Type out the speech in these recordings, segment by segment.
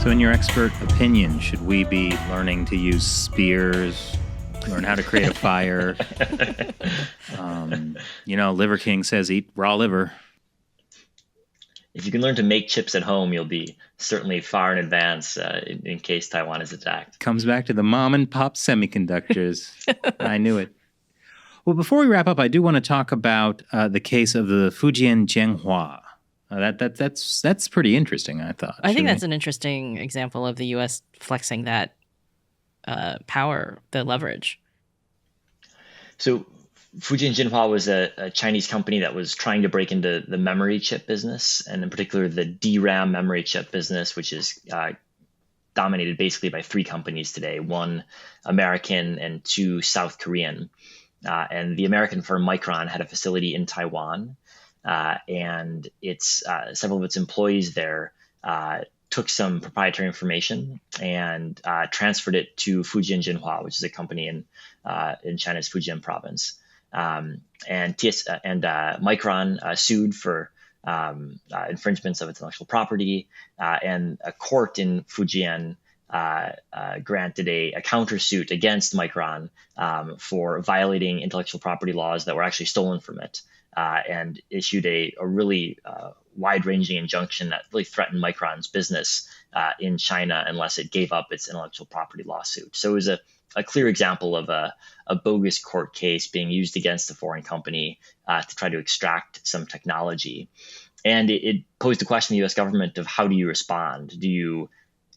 So in your expert opinion, should we be learning to use spears, learn how to create a fire? Liver King says eat raw liver. If you can learn to make chips at home, you'll be certainly far in advance in case Taiwan is attacked. Comes back to the mom and pop semiconductors. I knew it. Well, before we wrap up, I do want to talk about the case of the Fujian Jinhua. That's pretty interesting, I thought. I think that's an interesting example of the U.S. flexing that power, the leverage. So Fujian Jinhua was a Chinese company that was trying to break into the memory chip business, and in particular the DRAM memory chip business, which is dominated basically by three companies today, one American and two South Korean. And the American firm Micron had a facility in Taiwan, and several of its employees there took some proprietary information and transferred it to Fujian Jinhua, which is a company in China's Fujian province. And Micron sued for infringements of its intellectual property, and a court in Fujian granted a countersuit against Micron for violating intellectual property laws that were actually stolen from it, and issued a really wide-ranging injunction that really threatened Micron's business in China unless it gave up its intellectual property lawsuit. So it was a clear example of a bogus court case being used against a foreign company to try to extract some technology. And it posed the question to the U.S. government of how do you respond? Do you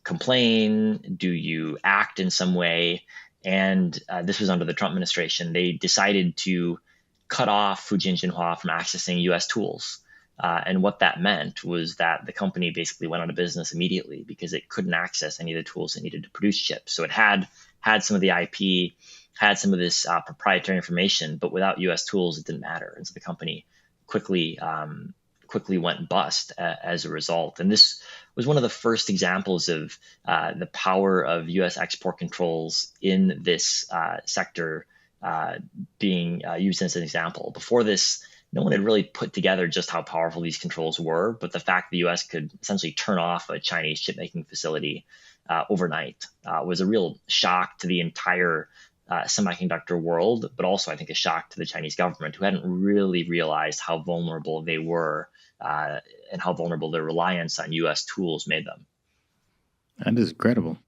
complain? Do you act in some way? And this was under the Trump administration. They decided to cut off Fujian Jinhua from accessing U.S. tools. And what that meant was that the company basically went out of business immediately because it couldn't access any of the tools it needed to produce chips. So it had some of the IP, had some of this proprietary information, but without U.S. tools, it didn't matter. And so the company quickly went bust as a result. And this was one of the first examples of the power of U.S. export controls in this sector being used as an example. Before this, no one had really put together just how powerful these controls were, but the fact the U.S. could essentially turn off a Chinese chipmaking facility overnight was a real shock to the entire semiconductor world, but also I think a shock to the Chinese government, who hadn't really realized how vulnerable they were and how vulnerable their reliance on U.S. tools made them. That is incredible.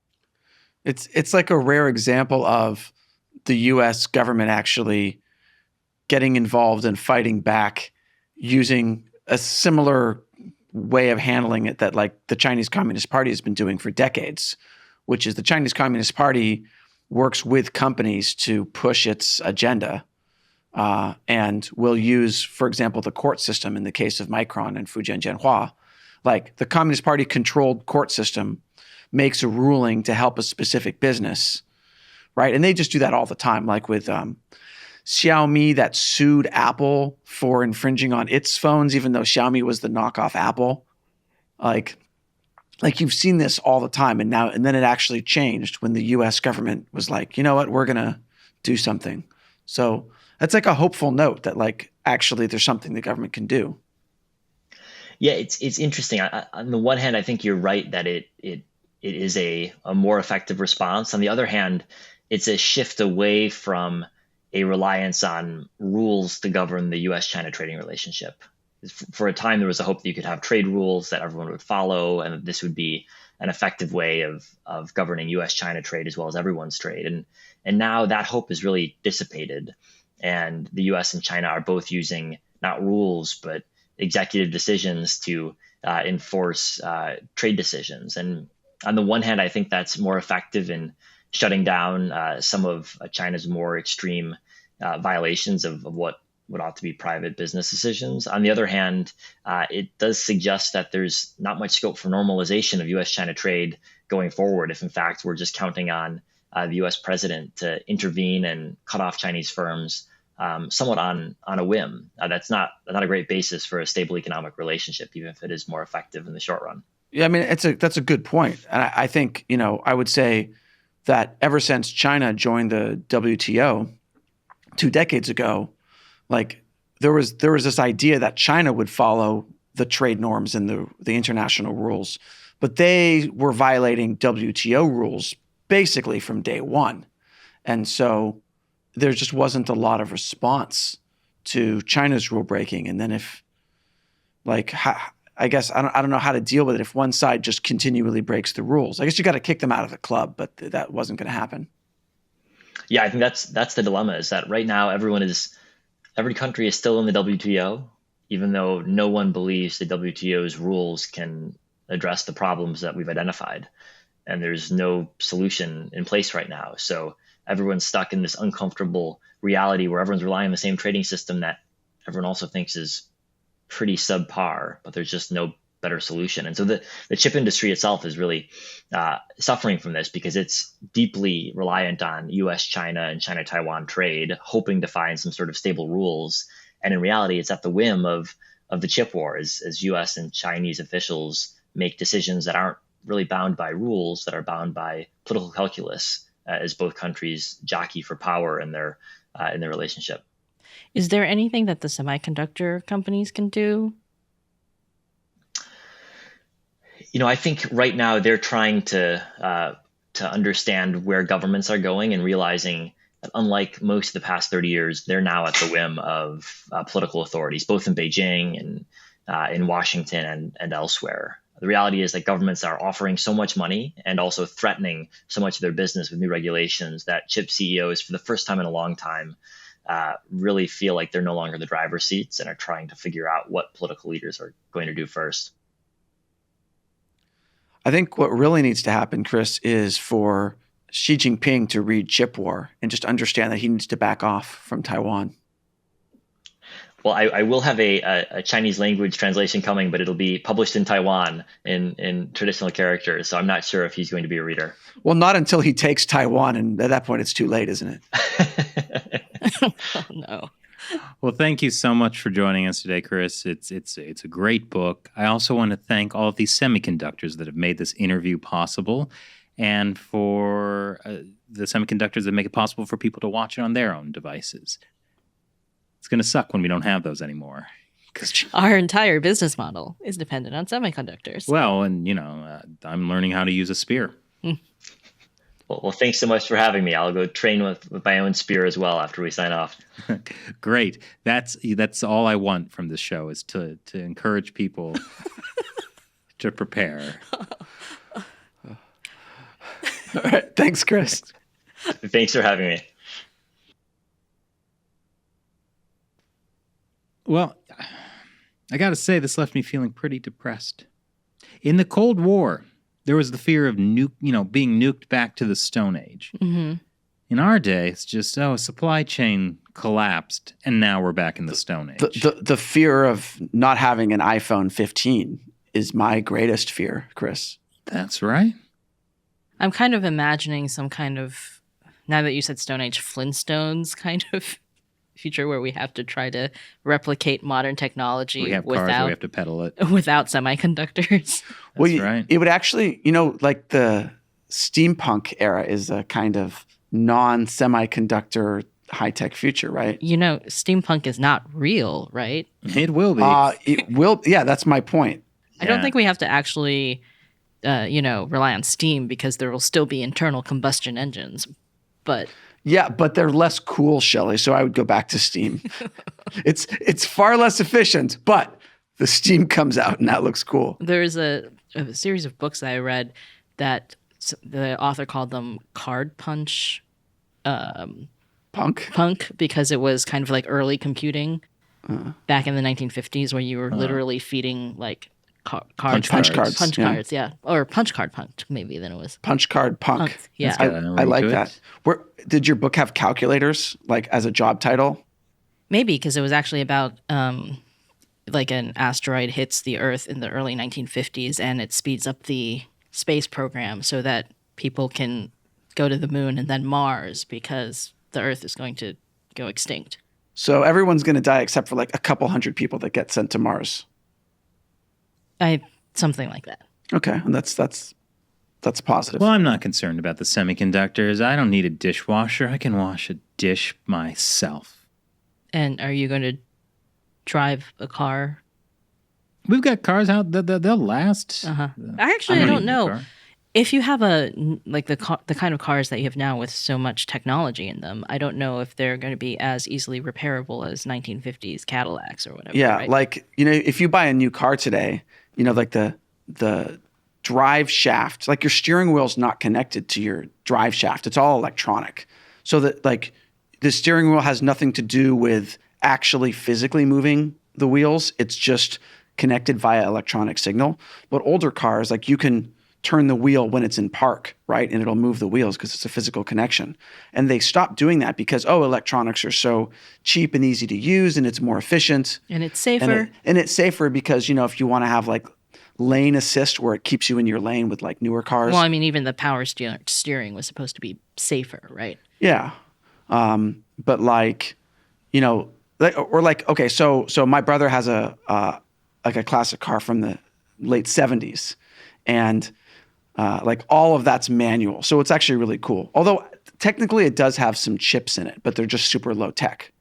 It's like a rare example of the U.S. government actually getting involved and fighting back using a similar way of handling it that like the Chinese Communist Party has been doing for decades, which is the Chinese Communist Party works with companies to push its agenda and will use, for example, the court system in the case of Micron and Fujian Jinhua. Like the Communist Party controlled court system makes a ruling to help a specific business, right? And they just do that all the time, like with Xiaomi that sued Apple for infringing on its phones, even though Xiaomi was the knockoff Apple. Like you've seen this all the time, and then it actually changed when the U.S. government was like, you know what, we're gonna do something. So that's like a hopeful note that like actually there's something the government can do. Yeah, it's interesting. On the one hand, I think you're right that it is a more effective response. On the other hand, it's a shift away from a reliance on rules to govern the U.S.-China trading relationship. For a time, there was a hope that you could have trade rules that everyone would follow, and that this would be an effective way of governing U.S.-China trade as well as everyone's trade. And now that hope is really dissipated, and the U.S. and China are both using not rules but executive decisions to enforce trade decisions. And on the one hand, I think that's more effective in shutting down some of China's more extreme violations of what ought to be private business decisions. On the other hand, it does suggest that there's not much scope for normalization of U.S.-China trade going forward if, in fact, we're just counting on the U.S. president to intervene and cut off Chinese firms somewhat on a whim. That's not a great basis for a stable economic relationship, even if it is more effective in the short run. Yeah, I mean, that's a good point. And I think, I would say that ever since China joined the WTO 2 decades ago, like there was this idea that China would follow the trade norms and the international rules. but they were violating WTO rules basically from day one. And so there just wasn't a lot of response to China's rule breaking. And then I guess I don't know how to deal with it if one side just continually breaks the rules. I guess you got to kick them out of the club, but that wasn't going to happen. Yeah, I think that's the dilemma, is that right now every country is still in the WTO, even though no one believes the WTO's rules can address the problems that we've identified. And there's no solution in place right now. So everyone's stuck in this uncomfortable reality where everyone's relying on the same trading system that everyone also thinks is pretty subpar, but there's just no better solution. And so the chip industry itself is really suffering from this because it's deeply reliant on US, China, and China-Taiwan trade, hoping to find some sort of stable rules. And in reality, it's at the whim of the chip war as US and Chinese officials make decisions that aren't really bound by rules, that are bound by political calculus, as both countries jockey for power in their relationship. Is there anything that the semiconductor companies can do? I think right now they're trying to understand where governments are going and realizing that unlike most of the past 30 years, they're now at the whim of political authorities, both in Beijing and in Washington and elsewhere. The reality is that governments are offering so much money and also threatening so much of their business with new regulations that chip CEOs, for the first time in a long time, really feel like they're no longer the driver's seats and are trying to figure out what political leaders are going to do first. I think what really needs to happen, Chris, is for Xi Jinping to read Chip War and just understand that he needs to back off from Taiwan. Well, I will have a Chinese language translation coming, but it'll be published in Taiwan in traditional characters. So I'm not sure if he's going to be a reader. Well, not until he takes Taiwan. And at that point, it's too late, isn't it? Oh, no. Well, thank you so much for joining us today, Chris. It's a great book. I also want to thank all of these semiconductors that have made this interview possible, and for the semiconductors that make it possible for people to watch it on their own devices. It's going to suck when we don't have those anymore. Our entire business model is dependent on semiconductors. Well, and I'm learning how to use a spear. Well, thanks so much for having me. I'll go train with my own spear as well after we sign off. Great. That's all I want from this show, is to encourage people to prepare. All right. Thanks, Chris. Thanks for having me. Well, I got to say, this left me feeling pretty depressed. In the Cold War, there was the fear of being nuked back to the Stone Age. Mm-hmm. In our day, it's just, a supply chain collapsed, and now we're back in the Stone Age. The fear of not having an iPhone 15 is my greatest fear, Chris. That's right. I'm kind of imagining some kind of, now that you said Stone Age, Flintstones kind of future where we have to try to replicate modern technology. We have cars where we have to pedal it. Without semiconductors. That's right. It would actually, like the steampunk era is a kind of non-semiconductor high-tech future, right? Steampunk is not real, right? It will be. It will. Yeah, that's my point. I don't think we have to actually, rely on steam, because there will still be internal combustion engines. But yeah, but they're less cool, Shelley. So I would go back to steam. It's far less efficient, but the steam comes out and that looks cool. There's a series of books that I read that the author called them card punch punk, because it was kind of like early computing back in the 1950s, where you were literally feeding like punch cards, yeah, or punch card punk, maybe then it was punch card punk. Yeah, I like that. Did your book have calculators like as a job title? Maybe, because it was actually about like an asteroid hits the Earth in the early 1950s, and it speeds up the space program so that people can go to the moon and then Mars, because the Earth is going to go extinct. So everyone's going to die except for like a couple hundred people that get sent to Mars. Something like that. Okay, and that's positive. Well, I'm not concerned about the semiconductors. I don't need a dishwasher. I can wash a dish myself. And are you going to drive a car? We've got cars out that they'll last. I don't know. If you have the kind of cars that you have now with so much technology in them, I don't know if they're going to be as easily repairable as 1950s Cadillacs or whatever. Yeah, right? like, if you buy a new car today, like the drive shaft, like your steering wheel's not connected to your drive shaft. It's all electronic. So that like the steering wheel has nothing to do with actually physically moving the wheels. It's just connected via electronic signal. But older cars, like you can turn the wheel when it's in park, right? And it'll move the wheels because it's a physical connection. And they stopped doing that because, electronics are so cheap and easy to use and it's more efficient. And it's safer. And it's safer because, if you want to have like lane assist where it keeps you in your lane with like newer cars. Well, I mean, even the power steering was supposed to be safer, right? Yeah. But like, okay, so my brother has a classic car from the late 70s. And like all of that's manual. So it's actually really cool. Although technically it does have some chips in it, but they're just super low tech.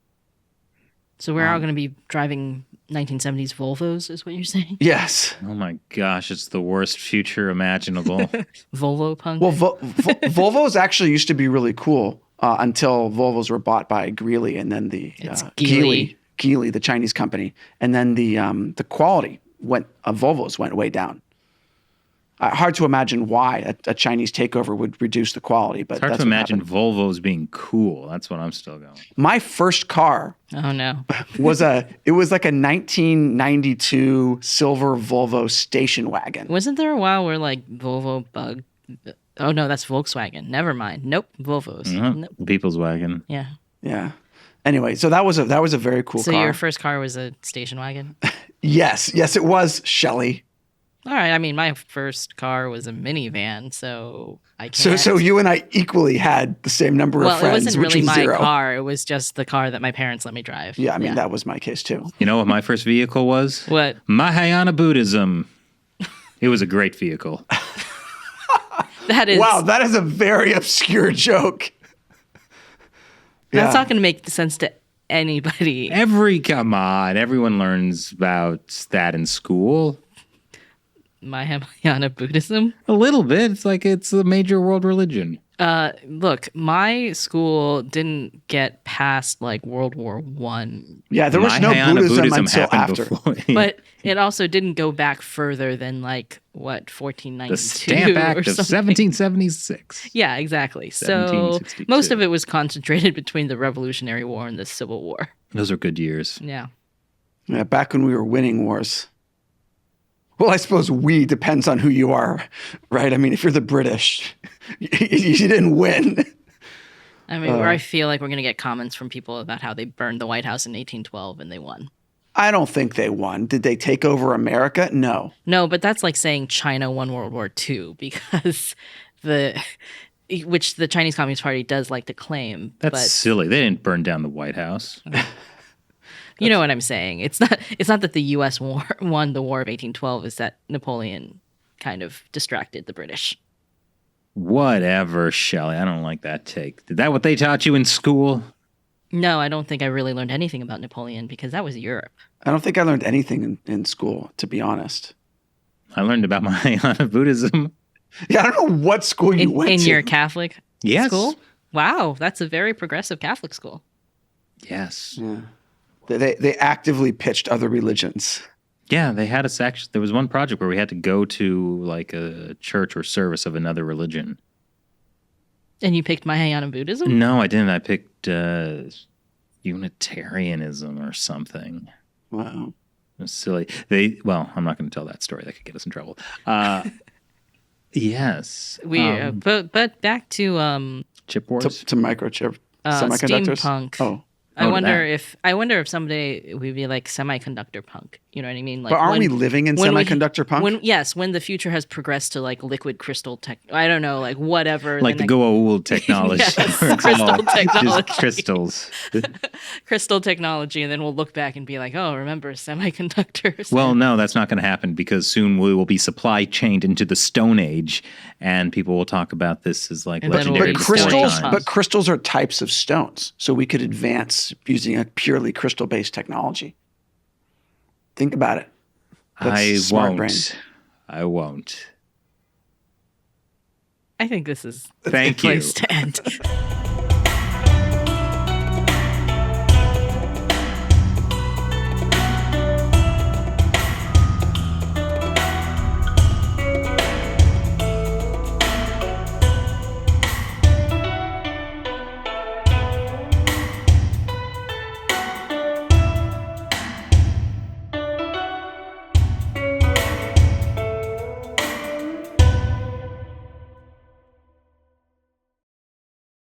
So we're all going to be driving 1970s Volvos is what you're saying? Yes. Oh my gosh, it's the worst future imaginable. Volvo punk? Well, Volvos actually used to be really cool until Volvos were bought by Greely and then the Geely, the Chinese company. And then the quality of Volvos went way down. Hard to imagine why a Chinese takeover would reduce the quality, but it's hard that's to imagine happened. Volvos being cool. That's what I'm still going. My first car Oh no. was like a 1992 silver Volvo station wagon. Wasn't there a while where like Volvo bug? Oh no, that's Volkswagen. Never mind. Nope, Volvos. Nope. People's wagon. Yeah. Yeah. Anyway, so that was a very cool So car. your first car was a station wagon? Yes, it was, Shelley. All right. I mean, my first car was a minivan, so I can't. So you and I equally had the same number of friends, Well, it wasn't which really was my 0. car. It was just the car that my parents let me drive. Yeah, I mean that was my case too. You know what my first vehicle was? What? Mahayana Buddhism. It was a great vehicle. That is. Wow, that is a very obscure joke. That's not going to make sense to anybody. Come on, everyone learns about that in school. Mahayana Buddhism? A little bit. It's like it's a major world religion. Look, my school didn't get past like World War One. Yeah, there was no Mahayana Buddhism until happened after. before. But it also didn't go back further than like what 1492 The Stamp Act or of something. 1776. Yeah, exactly. So 1762. most of it was concentrated between the Revolutionary War and the Civil War. Those are good years. Yeah. Yeah, back when we were winning wars. Well, I suppose we depends on who you are, right? I mean, if you're the British, you didn't win. I mean, where I feel like we're going to get comments from people about how they burned the White House in 1812 and they won. I don't think they won. Did they take over America? No. No, but that's like saying China won World War II because which the Chinese Communist Party does like to claim. That's silly. They didn't burn down the White House. You know what I'm saying? It's not that the U.S. won the War of 1812. It's that Napoleon kind of distracted the British. Whatever, Shelley. I don't like that take. Did that what they taught you in school? No, I don't think I really learned anything about Napoleon because that was Europe. I don't think I learned anything in school, to be honest. I learned about Mahayana Buddhism. Yeah, I don't know what school you went to. In your Catholic Yes. school? Wow, that's a very progressive Catholic school. Yes. Yeah. They actively pitched other religions. Yeah, they had us actually. There was one project where we had to go to like a church or service of another religion. And you picked Mahayana Buddhism? No, I didn't. I picked Unitarianism or something. Wow. It was silly. I'm not going to tell that story. That could get us in trouble. Yes. But back to Chip Wars? To microchip semiconductors. steampunk. Oh. I wonder if someday we'd be like semiconductor punk. You know what I mean? Like, But aren't we living in semiconductor punk? When the future has progressed to like liquid crystal tech, I don't know, like whatever. Like the Goa'uld technology. Yes, where it's crystal all technology. Just crystals. crystal technology, and then we'll look back and be like, oh, remember semiconductors? Well, no, that's not going to happen because soon we will be supply chained into the Stone Age, and people will talk about this as like And then legendary. we'll be before crystals- time. But crystals are types of stones, so we could advance using a purely crystal-based technology. Think about it. I smart won't. brain. I won't. I think this is Thank a good place you. to end.